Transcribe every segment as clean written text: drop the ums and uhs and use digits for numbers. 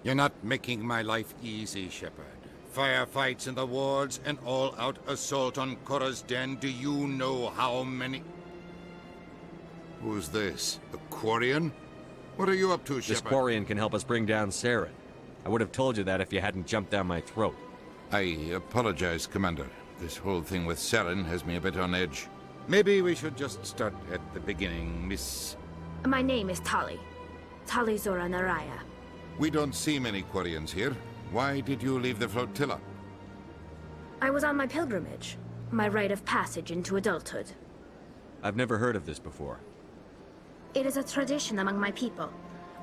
You're not making my life easy, Shepard. Firefights in the wards, an all-out assault on Korra's den. Do you know how many... Who's this? The Quarian? What are you up to, Shepard? This Quarian can help us bring down Saren. I would have told you that if you hadn't jumped down my throat. I apologize, Commander. This whole thing with Saren has me a bit on edge. Maybe we should just start at the beginning, Miss... My name is Tali. Tali Zora Naraya. We don't see many Quarians here. Why did you leave the flotilla? I was on my pilgrimage. My rite of passage into adulthood. I've never heard of this before. It is a tradition among my people.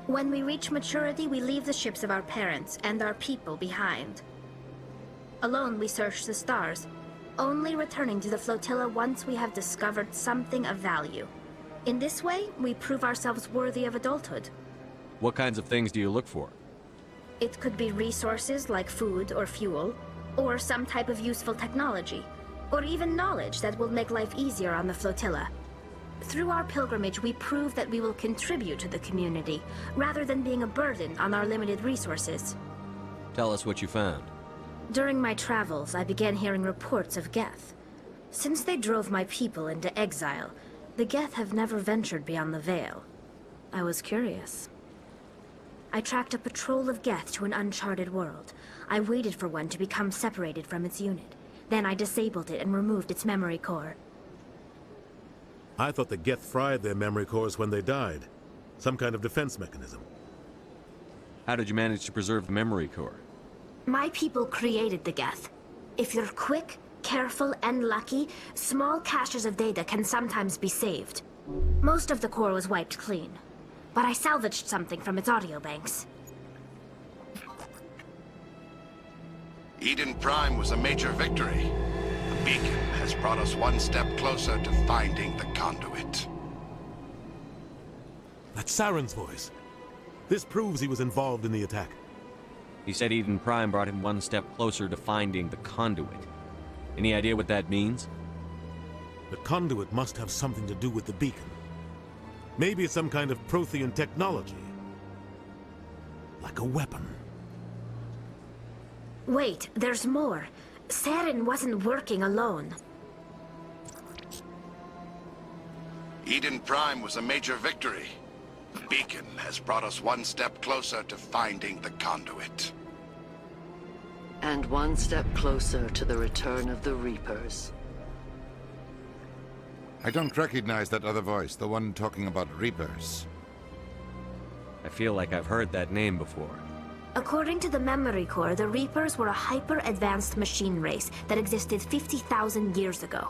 When we reach maturity, we leave the ships of our parents and our people behind. Alone, we search the stars, only returning to the flotilla once we have discovered something of value. In this way, we prove ourselves worthy of adulthood. What kinds of things do you look for? It could be resources like food or fuel, or some type of useful technology, or even knowledge that will make life easier on the flotilla. Through our pilgrimage, we prove that we will contribute to the community, rather than being a burden on our limited resources. Tell us what you found. During my travels, I began hearing reports of Geth. Since they drove my people into exile, the Geth have never ventured beyond the Veil. I was curious. I tracked a patrol of Geth to an uncharted world. I waited for one to become separated from its unit. Then I disabled it and removed its memory core. I thought the Geth fried their memory cores when they died. Some kind of defense mechanism. How did you manage to preserve the memory core? My people created the Geth. If you're quick, careful, and lucky, small caches of data can sometimes be saved. Most of the core was wiped clean, but I salvaged something from its audio banks. Eden Prime was a major victory. The beacon has brought us one step closer to finding the conduit. That's Saren's voice. This proves he was involved in the attack. He said Eden Prime brought him one step closer to finding the conduit. Any idea what that means? The conduit must have something to do with the beacon. Maybe it's some kind of Prothean technology. Like a weapon. Wait, there's more. Saren wasn't working alone. Eden Prime was a major victory. The beacon has brought us one step closer to finding the conduit. And one step closer to the return of the Reapers. I don't recognize that other voice, the one talking about Reapers. I feel like I've heard that name before. According to the memory core, the Reapers were a hyper-advanced machine race that existed 50,000 years ago.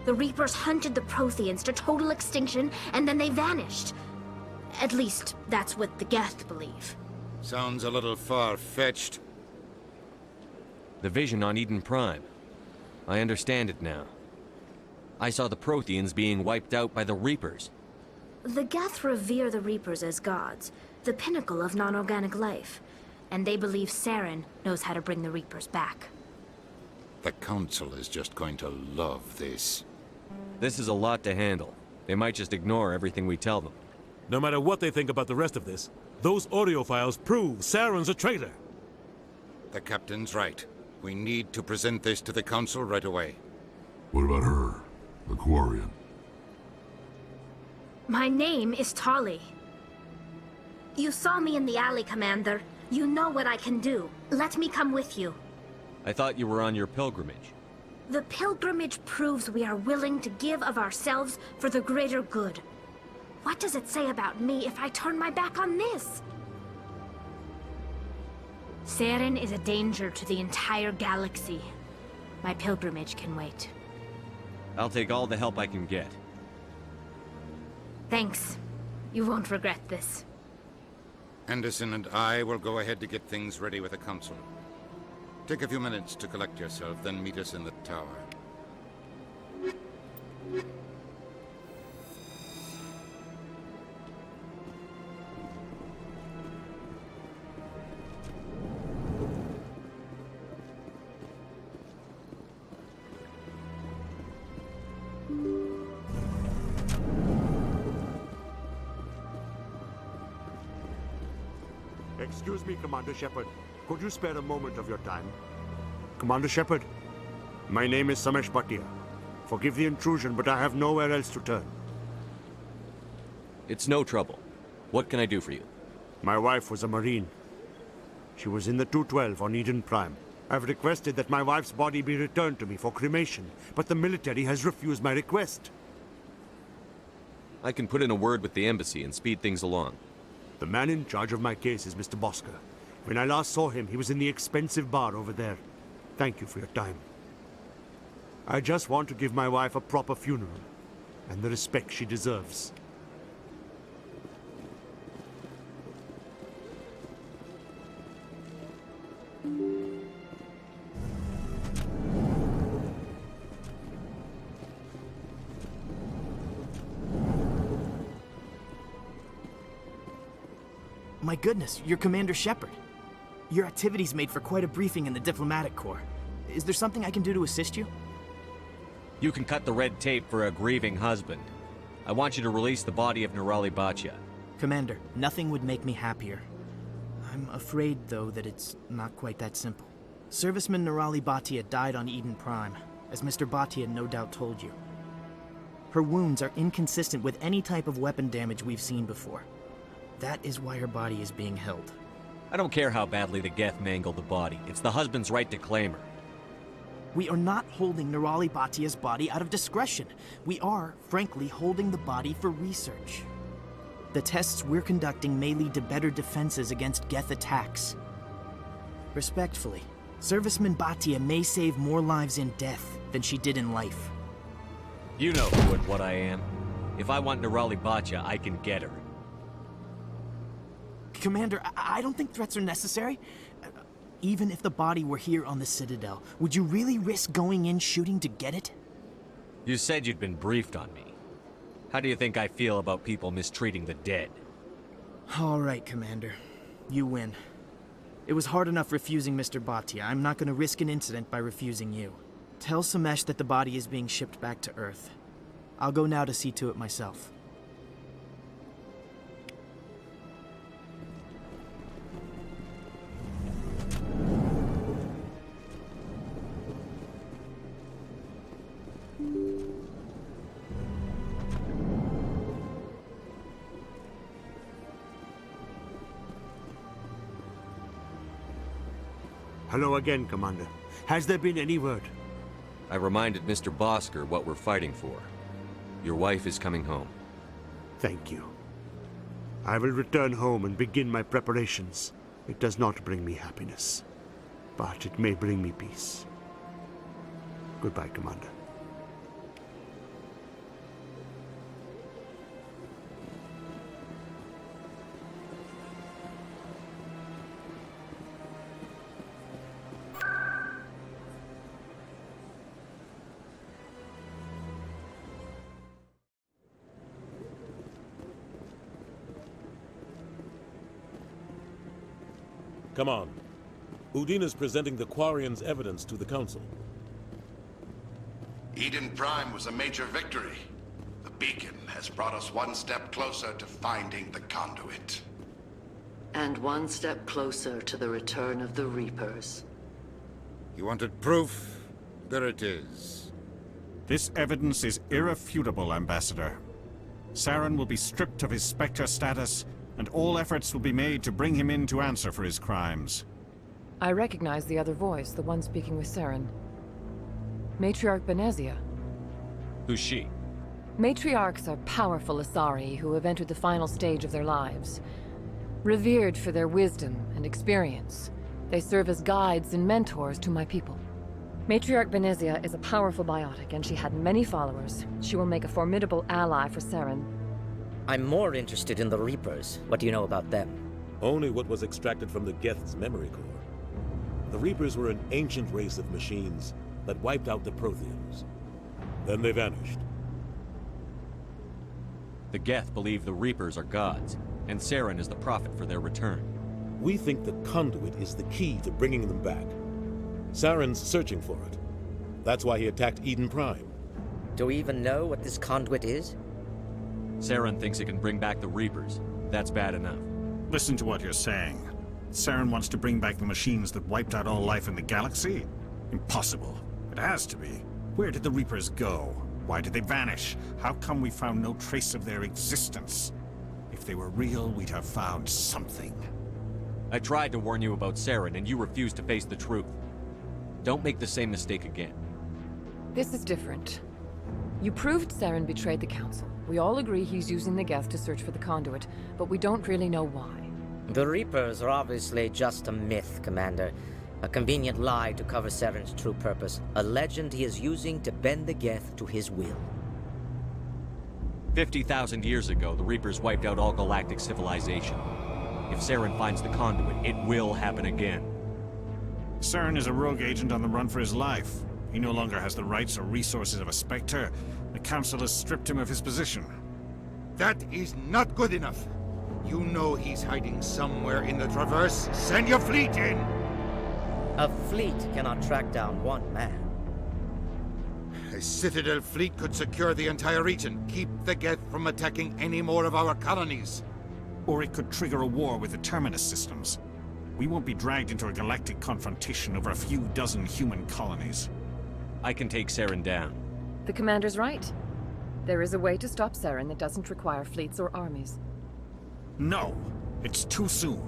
The Reapers hunted the Protheans to total extinction, and then they vanished. At least, that's what the Geth believe. Sounds a little far-fetched. The vision on Eden Prime. I understand it now. I saw the Protheans being wiped out by the Reapers. The Geth revere the Reapers as gods, the pinnacle of non-organic life. And they believe Saren knows how to bring the Reapers back. The Council is just going to love this. This is a lot to handle. They might just ignore everything we tell them. No matter what they think about the rest of this, those audio files prove Saren's a traitor. The Captain's right. We need to present this to the Council right away. What about her? The Quarian? My name is Tali. You saw me in the alley, Commander. You know what I can do. Let me come with you. I thought you were on your pilgrimage. The pilgrimage proves we are willing to give of ourselves for the greater good. What does it say about me if I turn my back on this? Saren is a danger to the entire galaxy. My pilgrimage can wait. I'll take all the help I can get. Thanks. You won't regret this. Anderson and I will go ahead to get things ready with the Council. Take a few minutes to collect yourself, then meet us in the tower. Excuse me, Commander Shepard. Could you spare a moment of your time? Commander Shepard, my name is Samesh Bhatia. Forgive the intrusion, but I have nowhere else to turn. It's no trouble. What can I do for you? My wife was a Marine. She was in the 212 on Eden Prime. I've requested that my wife's body be returned to me for cremation, but the military has refused my request. I can put in a word with the embassy and speed things along. The man in charge of my case is Mr. Bosker. When I last saw him, he was in the expensive bar over there. Thank you for your time. I just want to give my wife a proper funeral, and the respect she deserves. My goodness, you're Commander Shepard. Your activities made for quite a briefing in the diplomatic corps. Is there something I can do to assist you? You can cut the red tape for a grieving husband. I want you to release the body of Nirali Bhatia. Commander, nothing would make me happier. I'm afraid, though, that it's not quite that simple. Serviceman Nirali Bhatia died on Eden Prime, as Mr. Bhatia no doubt told you. Her wounds are inconsistent with any type of weapon damage we've seen before. That is why her body is being held. I don't care how badly the Geth mangled the body. It's the husband's right to claim her. We are not holding Nirali Bhatia's body out of discretion. We are, frankly, holding the body for research. The tests we're conducting may lead to better defenses against Geth attacks. Respectfully, Serviceman Bhatia may save more lives in death than she did in life. You know who and what I am. If I want Nirali Bhatia, I can get her. Commander, I don't think threats are necessary. Even if the body were here on the Citadel, would you really risk going in shooting to get it? You said you'd been briefed on me. How do you think I feel about people mistreating the dead? All right, Commander. You win. It was hard enough refusing Mr. Bhatia. I'm not going to risk an incident by refusing you. Tell Samesh that the body is being shipped back to Earth. I'll go now to see to it myself. Hello again, Commander. Has there been any word? I reminded Mr. Bosker what we're fighting for. Your wife is coming home. Thank you. I will return home and begin my preparations. It does not bring me happiness, but it may bring me peace. Goodbye, Commander. Come on. Udine is presenting the Quarian's evidence to the Council. Eden Prime was a major victory. The beacon has brought us one step closer to finding the conduit. And one step closer to the return of the Reapers. You wanted proof? There it is. This evidence is irrefutable, Ambassador. Saren will be stripped of his Spectre status, and all efforts will be made to bring him in to answer for his crimes. I recognize the other voice, the one speaking with Saren. Matriarch Benezia. Who's she? Matriarchs are powerful Asari who have entered the final stage of their lives. Revered for their wisdom and experience, they serve as guides and mentors to my people. Matriarch Benezia is a powerful biotic, and she had many followers. She will make a formidable ally for Saren. I'm more interested in the Reapers. What do you know about them? Only what was extracted from the Geth's memory core. The Reapers were an ancient race of machines that wiped out the Protheans. Then they vanished. The Geth believe the Reapers are gods, and Saren is the prophet for their return. We think the conduit is the key to bringing them back. Saren's searching for it. That's why he attacked Eden Prime. Do we even know what this conduit is? Saren thinks it can bring back the Reapers. That's bad enough. Listen to what you're saying. Saren wants to bring back the machines that wiped out all life in the galaxy? Impossible. It has to be. Where did the Reapers go? Why did they vanish? How come we found no trace of their existence? If they were real, we'd have found something. I tried to warn you about Saren, and you refused to face the truth. Don't make the same mistake again. This is different. You proved Saren betrayed the Council. We all agree he's using the Geth to search for the conduit, but we don't really know why. The Reapers are obviously just a myth, Commander. A convenient lie to cover Saren's true purpose. A legend he is using to bend the Geth to his will. 50,000 years ago, the Reapers wiped out all galactic civilization. If Saren finds the conduit, it will happen again. Saren is a rogue agent on the run for his life. He no longer has the rights or resources of a Spectre. The Council has stripped him of his position. That is not good enough. You know he's hiding somewhere in the Traverse. Send your fleet in! A fleet cannot track down one man. A Citadel fleet could secure the entire region, keep the Geth from attacking any more of our colonies. Or it could trigger a war with the Terminus systems. We won't be dragged into a galactic confrontation over a few dozen human colonies. I can take Saren down. The Commander's right. There is a way to stop Saren that doesn't require fleets or armies. No, it's too soon.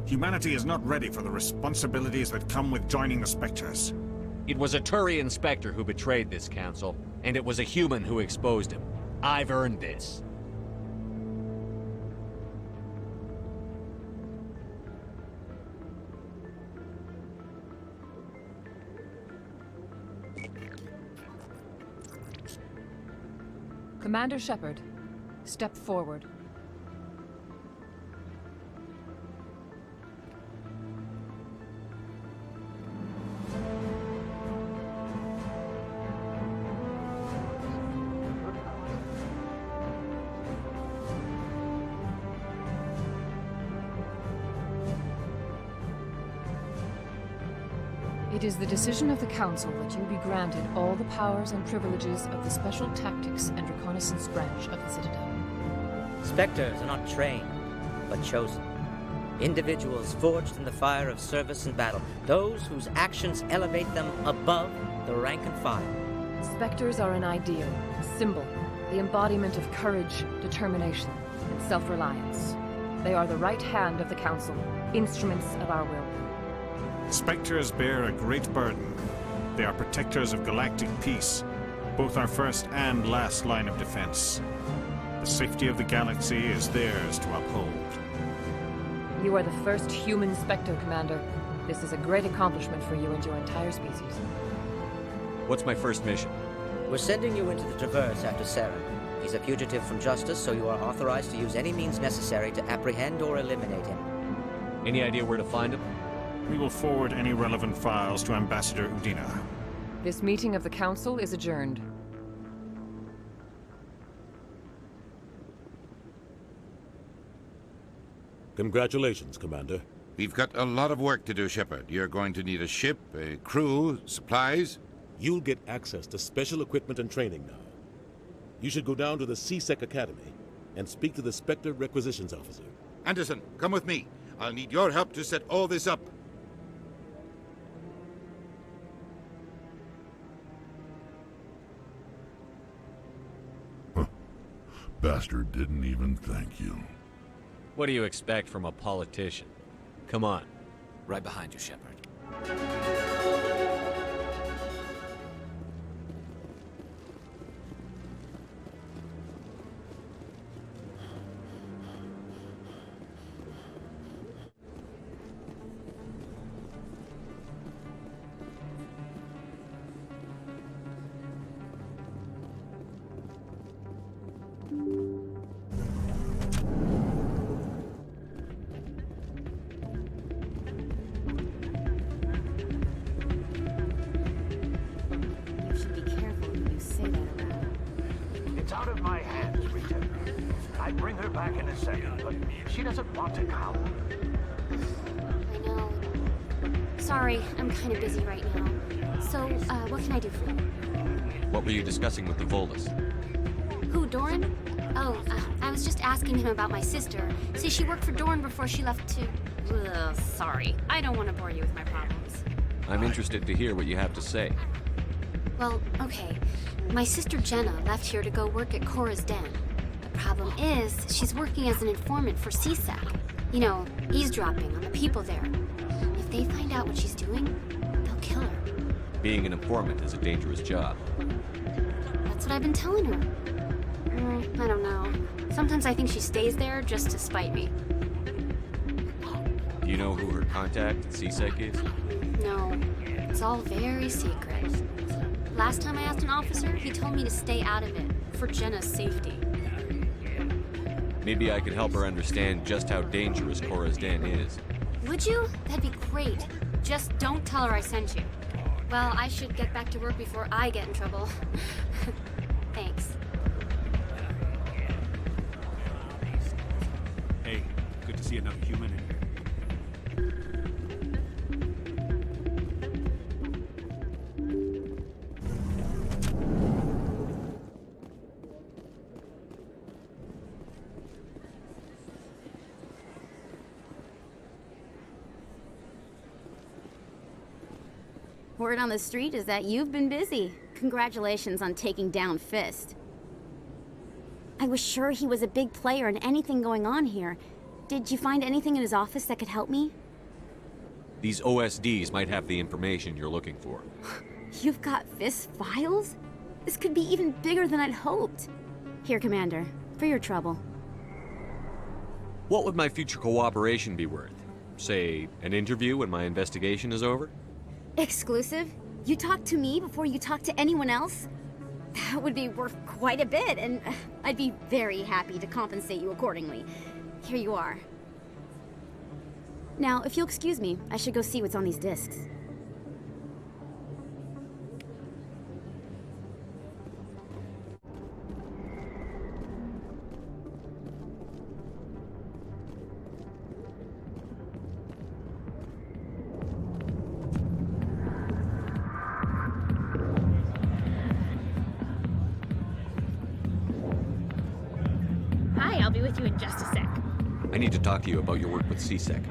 Humanity is not ready for the responsibilities that come with joining the Spectres. It was a Turian Spectre who betrayed this council, and it was a human who exposed him. I've earned this. Commander Shepard, step forward. It is the decision of the Council that you be granted all the powers and privileges of the Special Tactics and Reconnaissance branch of the Citadel. Spectres are not trained, but chosen. Individuals forged in the fire of service and battle. Those whose actions elevate them above the rank and file. Spectres are an ideal, a symbol, the embodiment of courage, determination, and self-reliance. They are the right hand of the Council, instruments of our will. Spectres bear a great burden. They are protectors of galactic peace, both our first and last line of defense. The safety of the galaxy is theirs to uphold. You are the first human Spectre, Commander. This is a great accomplishment for you and your entire species. What's my first mission? We're sending you into the Traverse after Saren. He's a fugitive from justice, so you are authorized to use any means necessary to apprehend or eliminate him. Any idea where to find him? We will forward any relevant files to Ambassador Udina. This meeting of the Council is adjourned. Congratulations, Commander. We've got a lot of work to do, Shepard. You're going to need a ship, a crew, supplies. You'll get access to special equipment and training now. You should go down to the C-Sec Academy and speak to the Spectre Requisitions Officer. Anderson, come with me. I'll need your help to set all this up. Bastard didn't even thank you. What do you expect from a politician? Come on. Right behind you, Shepard. Out of my hands, Rita. I'd bring her back in a second, but she doesn't want to come. I know. Sorry, I'm kind of busy right now. So, what can I do for you? What were you discussing with the Volus? Who, Doran? Oh, I was just asking him about my sister. See, she worked for Dorn before she left to... Ugh, sorry. I don't want to bore you with my problems. I'm interested to hear what you have to say. Well, okay. My sister Jenna left here to go work at Cora's Den. The problem is, she's working as an informant for CSEC. You know, eavesdropping on the people there. If they find out what she's doing, they'll kill her. Being an informant is a dangerous job. That's what I've been telling her. I don't know. Sometimes I think she stays there just to spite me. Do you know who her contact at CSEC is? No, it's all very secret. Last time I asked an officer, he told me to stay out of it, for Jenna's safety. Maybe I could help her understand just how dangerous Cora's Den is. Would you? That'd be great. Just don't tell her I sent you. Well, I should get back to work before I get in trouble. Thanks. Hey, good to see another human in here. Word on the street is that you've been busy. Congratulations on taking down Fist. I was sure he was a big player in anything going on here. Did you find anything in his office that could help me? These OSDs might have the information you're looking for. You've got Fist files? This could be even bigger than I'd hoped. Here, Commander, for your trouble. What would my future cooperation be worth? Say, an interview when my investigation is over? Exclusive? You talk to me before you talk to anyone else? That would be worth quite a bit, and I'd be very happy to compensate you accordingly. Here you are. Now, if you'll excuse me, I should go see what's on these discs. I'll be with you in just a sec. I need to talk to you about your work with CSEC.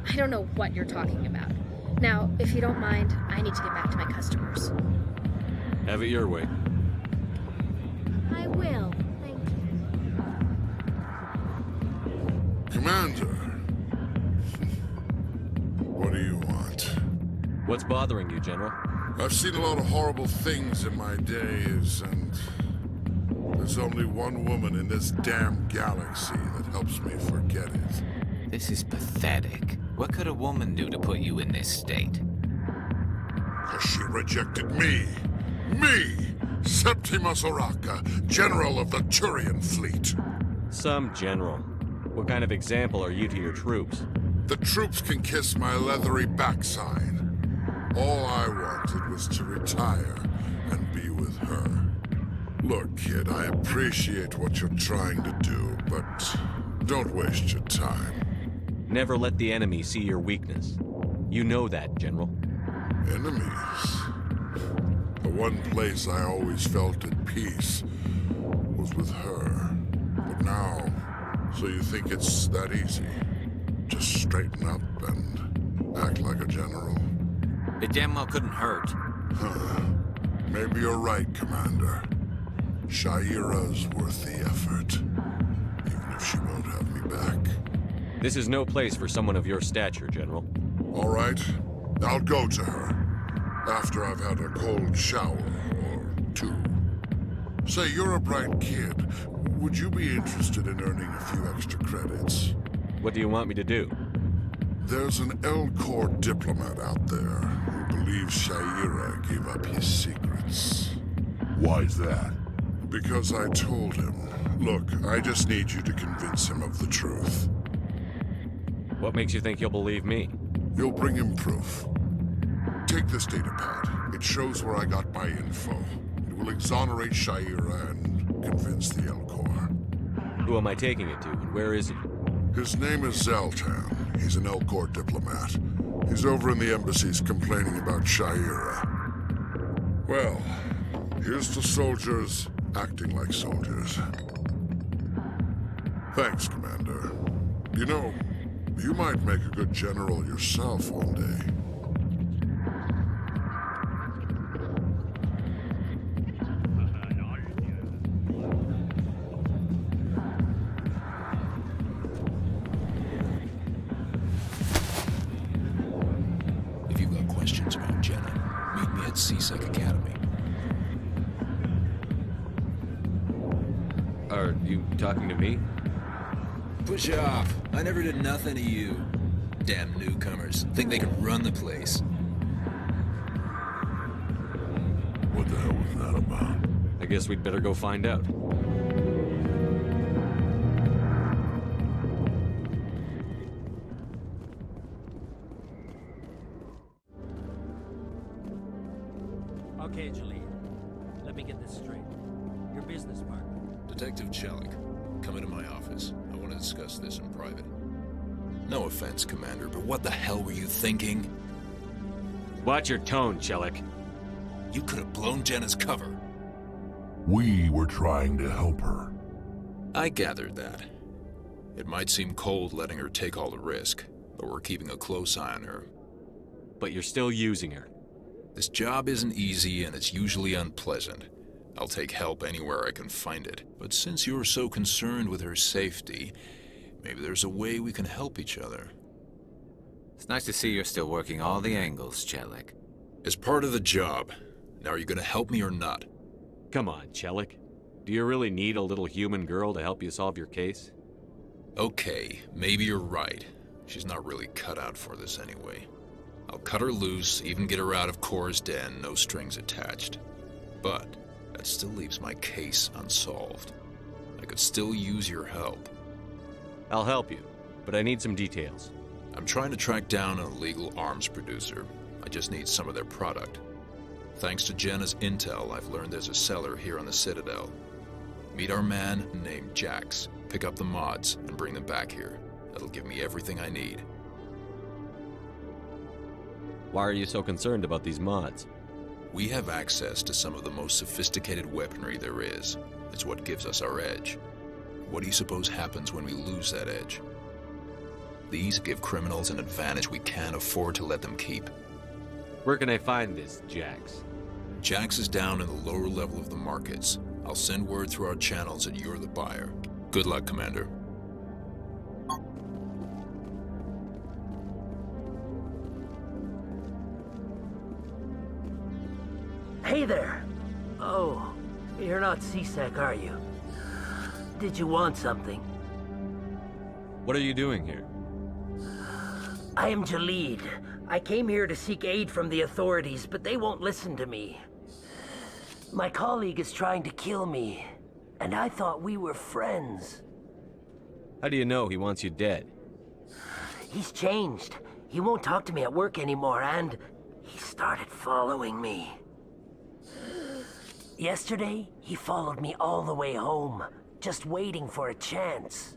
I don't know what you're talking about. Now, if you don't mind, I need to get back to my customers. Have it your way. I will. Thank you. Commander. What do you want? What's bothering you, General? I've seen a lot of horrible things in my days, and there's only one woman in this damn galaxy that helps me forget it. This is pathetic. What could a woman do to put you in this state? She rejected me. Me! Septimus Oraka, General of the Turian Fleet. Some general. What kind of example are you to your troops? The troops can kiss my leathery backside. All I wanted was to retire and be with her. Look, kid, I appreciate what you're trying to do, but don't waste your time. Never let the enemy see your weakness. You know that, General. Enemies? The one place I always felt at peace was with her. But now, so you think it's that easy? Just straighten up and act like a general. It damn well couldn't hurt. Huh. Maybe you're right, Commander. Shaira's worth the effort, even if she won't have me back. This is no place for someone of your stature, General. All right, I'll go to her after I've had a cold shower or two. Say, you're a bright kid. Would you be interested in earning a few extra credits? What do you want me to do? There's an Elcor diplomat out there who believes Shaira gave up his secrets. Why's that? Because I told him. Look, I just need you to convince him of the truth. What makes you think he'll believe me? You'll bring him proof. Take this data pad. It shows where I got my info. It will exonerate Shaira and convince the Elcor. Who am I taking it to, and where is he? His name is Zaltan. He's an Elcor diplomat. He's over in the embassies complaining about Shaira. Well, here's to soldiers acting like soldiers. Thanks, Commander. You know, you might make a good general yourself one day. If you've got questions about Jenna, meet me at CSEC Academy. Are you talking to me? Push off. I never did nothing to you. Damn newcomers. Think they can run the place. What the hell was that about? I guess we'd better go find out. Okay, Jalid. Let me get this straight. Your business partner. Detective Chelik, come into my office. I want to discuss this in private. No offense, Commander, but what the hell were you thinking? Watch your tone, Chelik. You could have blown Jenna's cover. We were trying to help her. I gathered that. It might seem cold letting her take all the risk, but we're keeping a close eye on her. But you're still using her. This job isn't easy and it's usually unpleasant. I'll take help anywhere I can find it. But since you're so concerned with her safety, maybe there's a way we can help each other. It's nice to see you're still working all the angles, Chelik. As part of the job. Now, are you going to help me or not? Come on, Chelik. Do you really need a little human girl to help you solve your case? Okay, maybe you're right. She's not really cut out for this anyway. I'll cut her loose, even get her out of Cora's den, no strings attached. But that still leaves my case unsolved. I could still use your help. I'll help you, but I need some details. I'm trying to track down an illegal arms producer. I just need some of their product. Thanks to Jenna's intel, I've learned there's a seller here on the Citadel. Meet our man named Jax, pick up the mods, and bring them back here. That'll give me everything I need. Why are you so concerned about these mods? We have access to some of the most sophisticated weaponry there is. It's what gives us our edge. What do you suppose happens when we lose that edge? These give criminals an advantage we can't afford to let them keep. Where can I find this, Jax? Jax is down in the lower level of the markets. I'll send word through our channels that you're the buyer. Good luck, Commander. Hey there! Oh, you're not CSEC, are you? Did you want something? What are you doing here? I am Jalid. I came here to seek aid from the authorities, but they won't listen to me. My colleague is trying to kill me, and I thought we were friends. How do you know he wants you dead? He's changed. He won't talk to me at work anymore, and he started following me. Yesterday, he followed me all the way home, just waiting for a chance.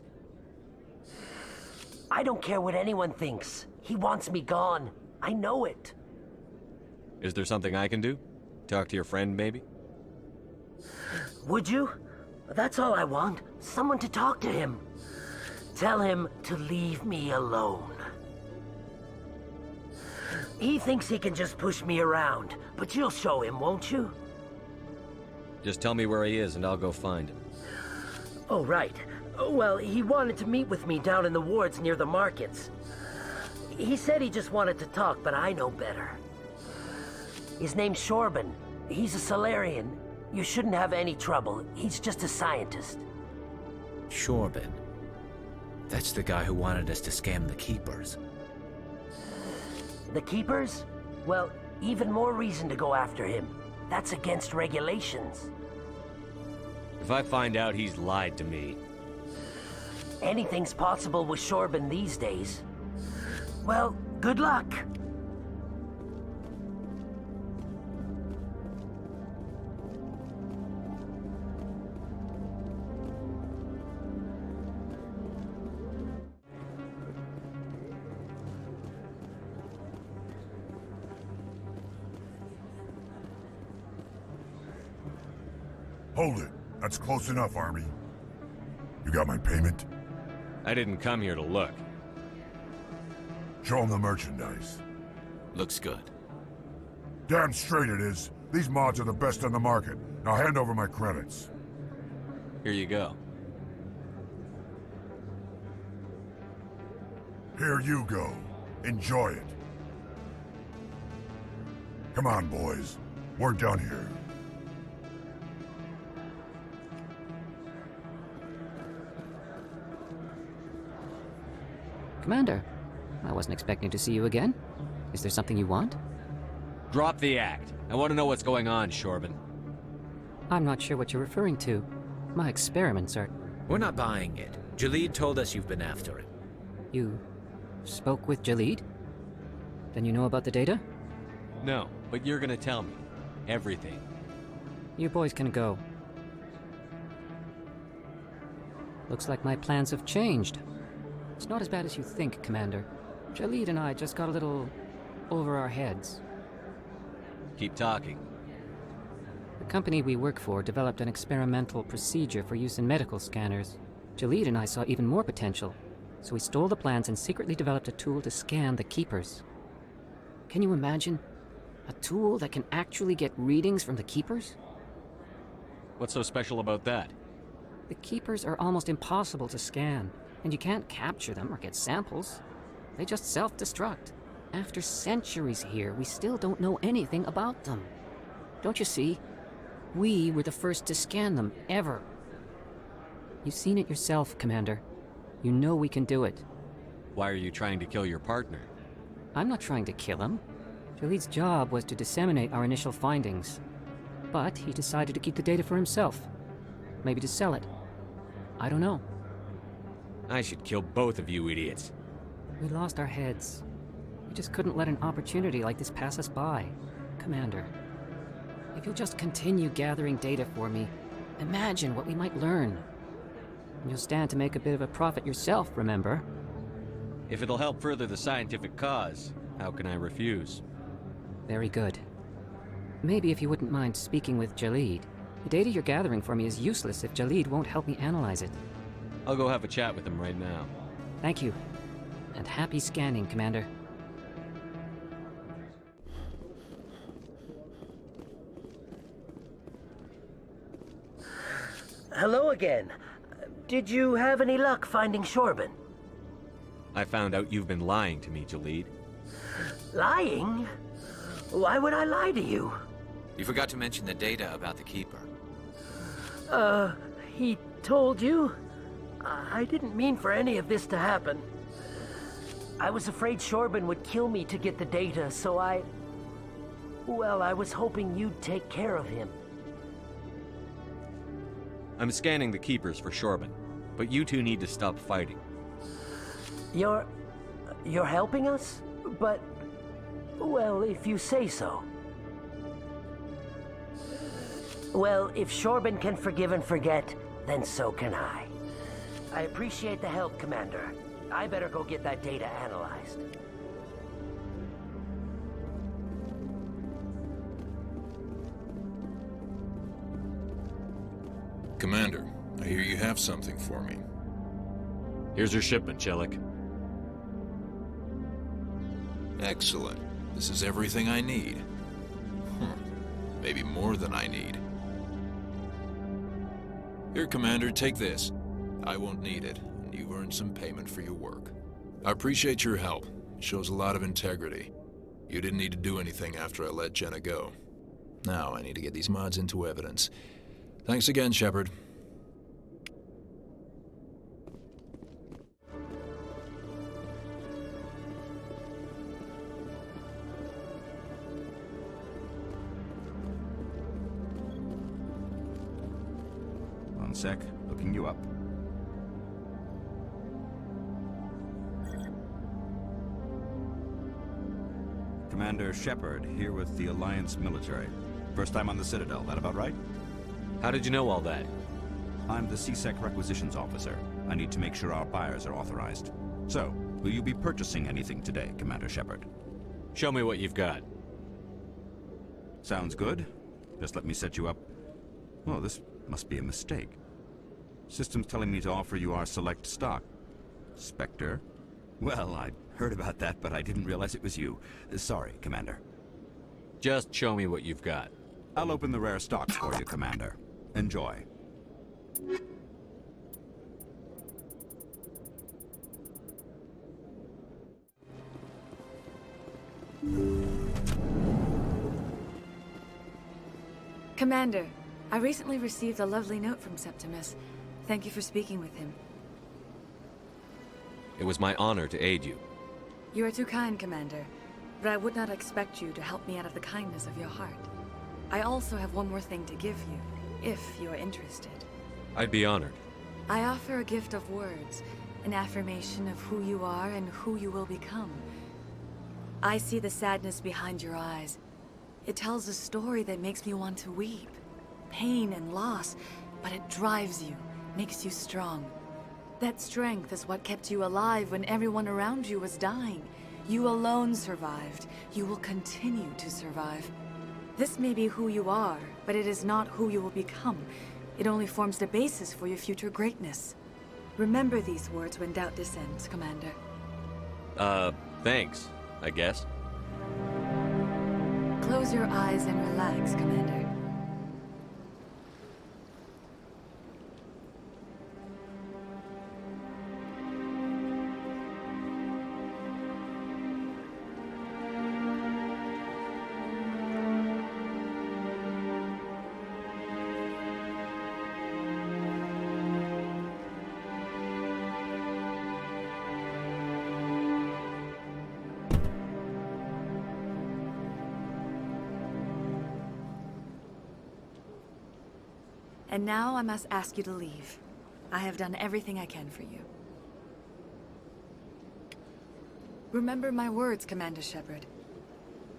I don't care what anyone thinks. He wants me gone. I know it. Is there something I can do? Talk to your friend, maybe? Would you? That's all I want. Someone to talk to him. Tell him to leave me alone. He thinks he can just push me around, but you'll show him, won't you? Just tell me where he is and I'll go find him. Oh, right. Well, he wanted to meet with me down in the wards near the markets. He said he just wanted to talk, but I know better. His name's Shorban. He's a Solarian. You shouldn't have any trouble. He's just a scientist. Shorban. That's the guy who wanted us to scam the Keepers. The Keepers? Well, even more reason to go after him. That's against regulations. If I find out he's lied to me... Anything's possible with Shorban these days. Well, good luck. Hold it. That's close enough, Army. You got my payment? I didn't come here to look. Show him the merchandise. Looks good. Damn straight it is. These mods are the best on the market. Now hand over my credits. Here you go. Here you go. Enjoy it. Come on, boys. We're done here. Commander, I wasn't expecting to see you again. Is there something you want? Drop the act. I want to know what's going on, Shorban. I'm not sure what you're referring to. My experiments are... We're not buying it. Jalid told us you've been after him. You spoke with Jalid? Then you know about the data? No, but you're gonna tell me. Everything. You boys can go. Looks like my plans have changed. It's not as bad as you think, Commander. Jalid and I just got a little over our heads. Keep talking. The company we work for developed an experimental procedure for use in medical scanners. Jalid and I saw even more potential, so we stole the plans and secretly developed a tool to scan the Keepers. Can you imagine? A tool that can actually get readings from the Keepers? What's so special about that? The Keepers are almost impossible to scan, and you can't capture them or get samples. They just self-destruct. After centuries here, we still don't know anything about them. Don't you see? We were the first to scan them, ever. You've seen it yourself, Commander. You know we can do it. Why are you trying to kill your partner? I'm not trying to kill him. Jalid's job was to disseminate our initial findings. But he decided to keep the data for himself. Maybe to sell it. I don't know. I should kill both of you idiots. We lost our heads. We just couldn't let an opportunity like this pass us by. Commander, if you'll just continue gathering data for me, imagine what we might learn. And you'll stand to make a bit of a profit yourself, remember? If it'll help further the scientific cause, how can I refuse? Very good. Maybe if you wouldn't mind speaking with Jalid. The data you're gathering for me is useless if Jalid won't help me analyze it. I'll go have a chat with him right now. Thank you. And happy scanning, Commander. Hello again. Did you have any luck finding Shorban? I found out you've been lying to me, Jalid. Lying? Why would I lie to you? You forgot to mention the data about the Keeper. He told you? I didn't mean for any of this to happen. I was afraid Shorban would kill me to get the data, so well, I was hoping you'd take care of him. I'm scanning the Keepers for Shorban, but you two need to stop fighting. You're helping us? But, well, if you say so. Well, if Shorban can forgive and forget, then so can I. I appreciate the help, Commander. I better go get that data analyzed. Commander, I hear you have something for me. Here's your shipment, Chelik. Excellent. This is everything I need. Maybe more than I need. Here, Commander, take this. I won't need it, and you've earned some payment for your work. I appreciate your help. It shows a lot of integrity. You didn't need to do anything after I let Jenna go. Now I need to get these mods into evidence. Thanks again, Shepard. One sec, looking you up. Commander Shepard, here with the Alliance military. First time on the Citadel, that about right? How did you know all that? I'm the CSEC requisitions officer. I need to make sure our buyers are authorized. So, will you be purchasing anything today, Commander Shepard? Show me what you've got. Sounds good. Just let me set you up. Oh, this must be a mistake. System's telling me to offer you our select stock. Spectre? Well, I heard about that, but I didn't realize it was you. Sorry, Commander. Just show me what you've got. I'll open the rare stocks for you, Commander. Enjoy. Commander, I recently received a lovely note from Septimus. Thank you for speaking with him. It was my honor to aid you. You are too kind, Commander, but I would not expect you to help me out of the kindness of your heart. I also have one more thing to give you, if you are interested. I'd be honored. I offer a gift of words, an affirmation of who you are and who you will become. I see the sadness behind your eyes. It tells a story that makes me want to weep. Pain and loss, but it drives you, makes you strong. That strength is what kept you alive when everyone around you was dying. You alone survived. You will continue to survive. This may be who you are, but it is not who you will become. It only forms the basis for your future greatness. Remember these words when doubt descends, Commander. Thanks, I guess. Close your eyes and relax, Commander. And now I must ask you to leave. I have done everything I can for you. Remember my words, Commander Shepard.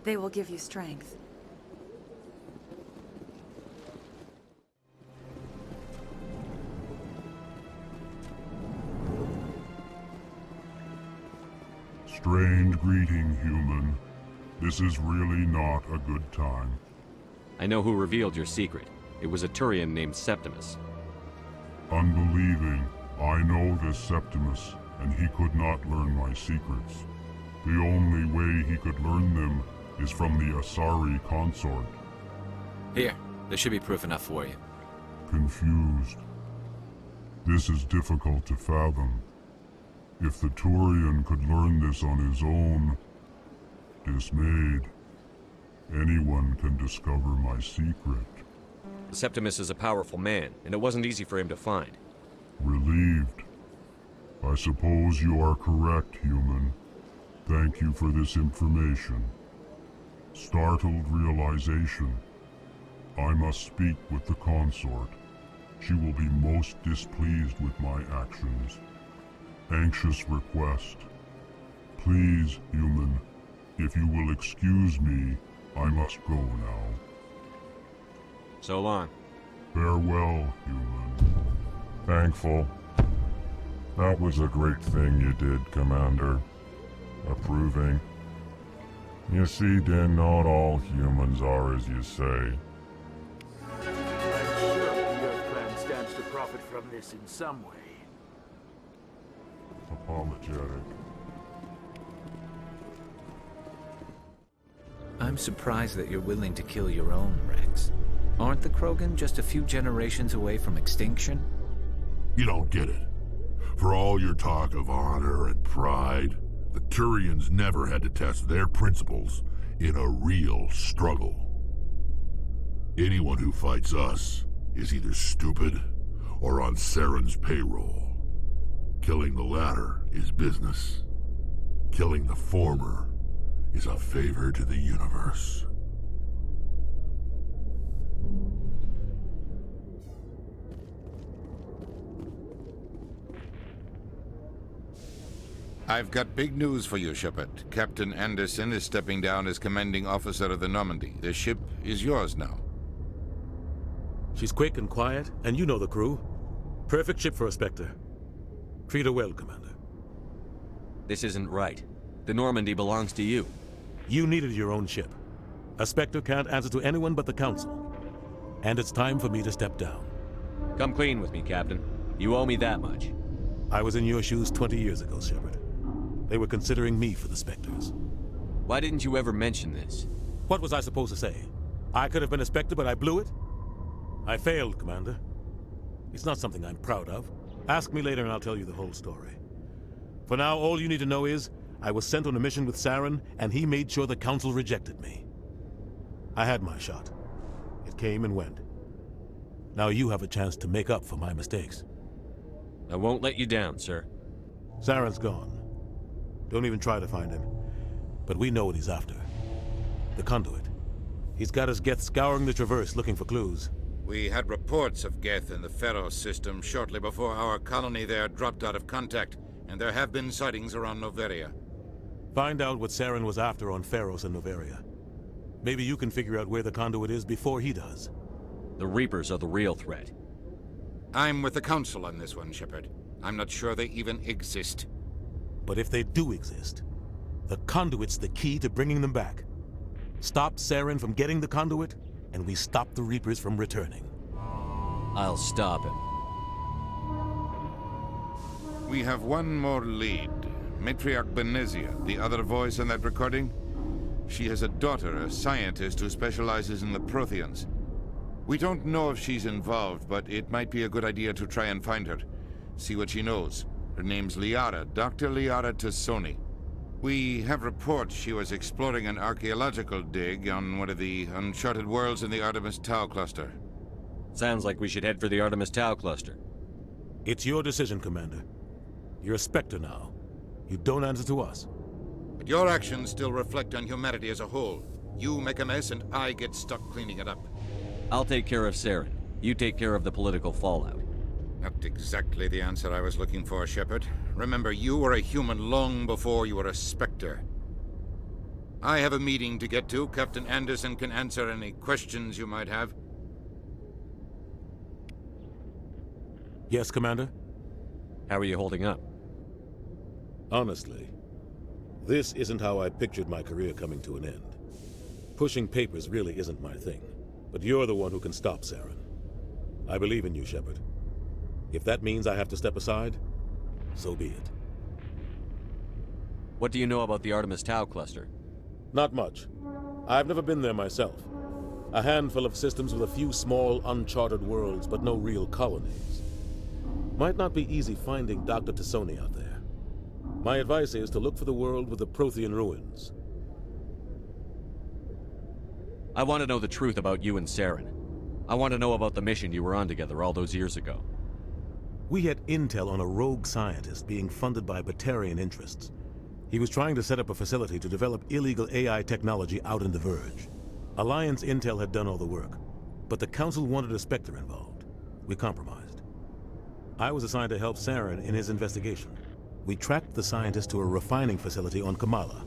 They will give you strength. Strange greeting, human. This is really not a good time. I know who revealed your secret. It was a Turian named Septimus. Unbelieving. I know this Septimus, and he could not learn my secrets. The only way he could learn them is from the Asari consort. Here, there should be proof enough for you. Confused. This is difficult to fathom. If the Turian could learn this on his own, dismayed, anyone can discover my secret. Septimus is a powerful man, and it wasn't easy for him to find. Relieved. I suppose you are correct, human. Thank you for this information. Startled realization. I must speak with the consort. She will be most displeased with my actions. Anxious request. Please, human, if you will excuse me, I must go now. So long. Farewell, human. Thankful. That was a great thing you did, Commander. Approving. You see, then not all humans are as you say. I'm sure the Earth Clan stands to profit from this in some way. Apologetic. I'm surprised that you're willing to kill your own, Rex. Aren't the Krogan just a few generations away from extinction? You don't get it. For all your talk of honor and pride, the Turians never had to test their principles in a real struggle. Anyone who fights us is either stupid or on Saren's payroll. Killing the latter is business. Killing the former is a favor to the universe. I've got big news for you, Shepard. Captain Anderson is stepping down as commanding officer of the Normandy. The ship is yours now. She's quick and quiet, and you know the crew. Perfect ship for a Spectre. Treat her well, Commander. This isn't right. The Normandy belongs to you. You needed your own ship. A Spectre can't answer to anyone but the Council. And it's time for me to step down. Come clean with me, Captain. You owe me that much. I was in your shoes 20 years ago, Shepard. They were considering me for the Spectres. Why didn't you ever mention this? What was I supposed to say? I could have been a Spectre, but I blew it? I failed, Commander. It's not something I'm proud of. Ask me later and I'll tell you the whole story. For now, all you need to know is, I was sent on a mission with Saren, and he made sure the Council rejected me. I had my shot. It came and went. Now you have a chance to make up for my mistakes. I won't let you down, sir. Saren's gone. Don't even try to find him. But we know what he's after. The conduit. He's got his Geth scouring the Traverse looking for clues. We had reports of Geth in the Pharos system shortly before our colony there dropped out of contact, and there have been sightings around Noveria. Find out what Saren was after on Pharos and Noveria. Maybe you can figure out where the conduit is before he does. The Reapers are the real threat. I'm with the Council on this one, Shepard. I'm not sure they even exist. But if they do exist, the conduit's the key to bringing them back. Stop Saren from getting the conduit, and we stop the Reapers from returning. I'll stop him. We have one more lead. Matriarch Benezia, the other voice in that recording. She has a daughter, a scientist who specializes in the Protheans. We don't know if she's involved, but it might be a good idea to try and find her. See what she knows. Her name's Liara, Dr. Liara Tassoni. We have reports she was exploring an archaeological dig on one of the uncharted worlds in the Artemis Tau cluster. Sounds like we should head for the Artemis Tau cluster. It's your decision, Commander. You're a Spectre now. You don't answer to us. But your actions still reflect on humanity as a whole. You make a mess and I get stuck cleaning it up. I'll take care of Saren. You take care of the political fallout. Not exactly the answer I was looking for, Shepard. Remember, you were a human long before you were a Spectre. I have a meeting to get to. Captain Anderson can answer any questions you might have. Yes, Commander? How are you holding up? Honestly, this isn't how I pictured my career coming to an end. Pushing papers really isn't my thing, but you're the one who can stop Saren. I believe in you, Shepard. If that means I have to step aside, so be it. What do you know about the Artemis Tau cluster? Not much. I've never been there myself. A handful of systems with a few small, uncharted worlds, but no real colonies. Might not be easy finding Dr. Tassoni out there. My advice is to look for the world with the Prothean ruins. I want to know the truth about you and Saren. I want to know about the mission you were on together all those years ago. We had intel on a rogue scientist being funded by Batarian interests. He was trying to set up a facility to develop illegal AI technology out in the Verge. Alliance intel had done all the work, but the Council wanted a Spectre involved. We compromised. I was assigned to help Saren in his investigation. We tracked the scientist to a refining facility on Kamala.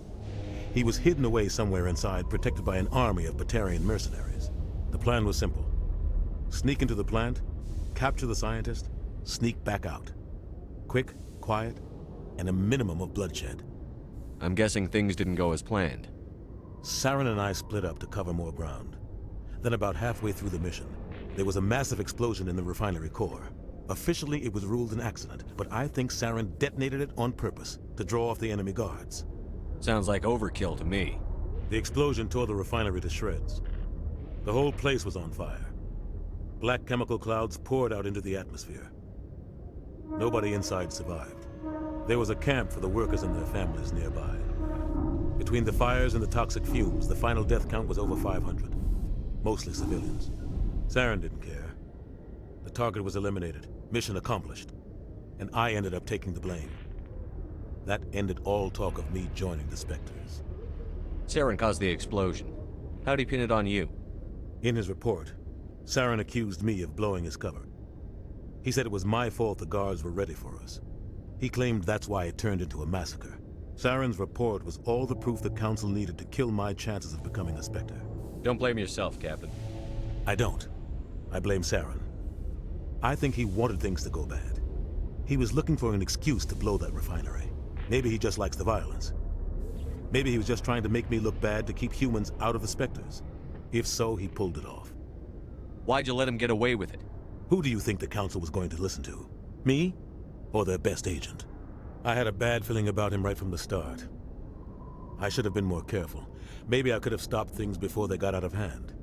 He was hidden away somewhere inside, protected by an army of Batarian mercenaries. The plan was simple. Sneak into the plant, capture the scientist, sneak back out. Quick, quiet, and a minimum of bloodshed. I'm guessing things didn't go as planned. Saren and I split up to cover more ground. Then about halfway through the mission, there was a massive explosion in the refinery core. Officially, it was ruled an accident, but I think Saren detonated it on purpose to draw off the enemy guards. Sounds like overkill to me. The explosion tore the refinery to shreds. The whole place was on fire. Black chemical clouds poured out into the atmosphere. Nobody inside survived. There was a camp for the workers and their families nearby. Between the fires and the toxic fumes, the final death count was over 500. Mostly civilians. Saren didn't care. The target was eliminated, mission accomplished. And I ended up taking the blame. That ended all talk of me joining the Spectres. Saren caused the explosion. How'd he pin it on you? In his report, Saren accused me of blowing his cover. He said it was my fault the guards were ready for us. He claimed that's why it turned into a massacre. Saren's report was all the proof the Council needed to kill my chances of becoming a Spectre. Don't blame yourself, Captain. I don't. I blame Saren. I think he wanted things to go bad. He was looking for an excuse to blow that refinery. Maybe he just likes the violence. Maybe he was just trying to make me look bad to keep humans out of the Spectres. If so, he pulled it off. Why'd you let him get away with it? Who do you think the Council was going to listen to? Me? or their best agent. I had a bad feeling about him right from the start. I should have been more careful. Maybe I could have stopped things before they got out of hand.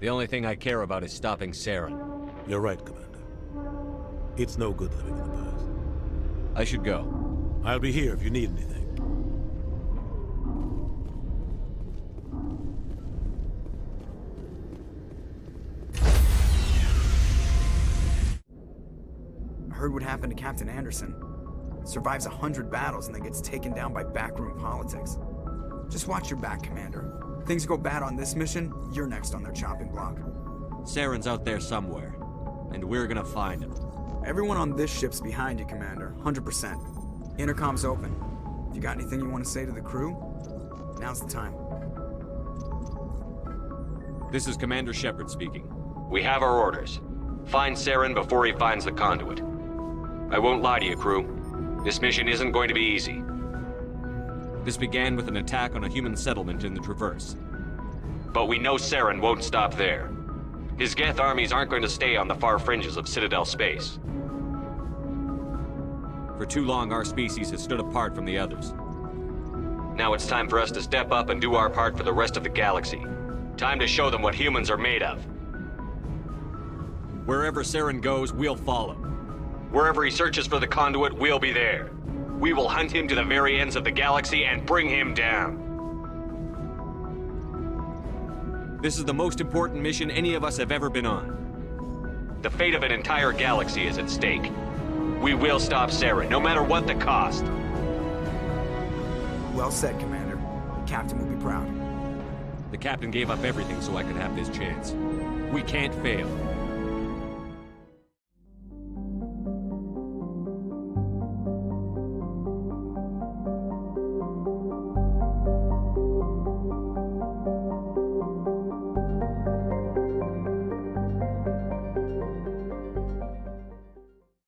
The only thing I care about is stopping Saren. You're right, Commander. It's no good living in the past. I should go. I'll be here if you need anything. I heard what happened to Captain Anderson. Survives 100 battles and then gets taken down by backroom politics. Just watch your back, Commander. Things go bad on this mission, you're next on their chopping block. Saren's out there somewhere, and we're gonna find him. Everyone on this ship's behind you, Commander. 100%. Intercom's open. If you got anything you want to say to the crew, now's the time. This is Commander Shepard speaking. We have our orders. Find Saren before he finds the conduit. I won't lie to you, crew. This mission isn't going to be easy. This began with an attack on a human settlement in the Traverse. But we know Saren won't stop there. His Geth armies aren't going to stay on the far fringes of Citadel space. For too long, our species has stood apart from the others. Now it's time for us to step up and do our part for the rest of the galaxy. Time to show them what humans are made of. Wherever Saren goes, we'll follow. Wherever he searches for the conduit, we'll be there. We will hunt him to the very ends of the galaxy and bring him down. This is the most important mission any of us have ever been on. The fate of an entire galaxy is at stake. We will stop Saren, no matter what the cost. Well said, Commander. The Captain will be proud. The Captain gave up everything so I could have this chance. We can't fail.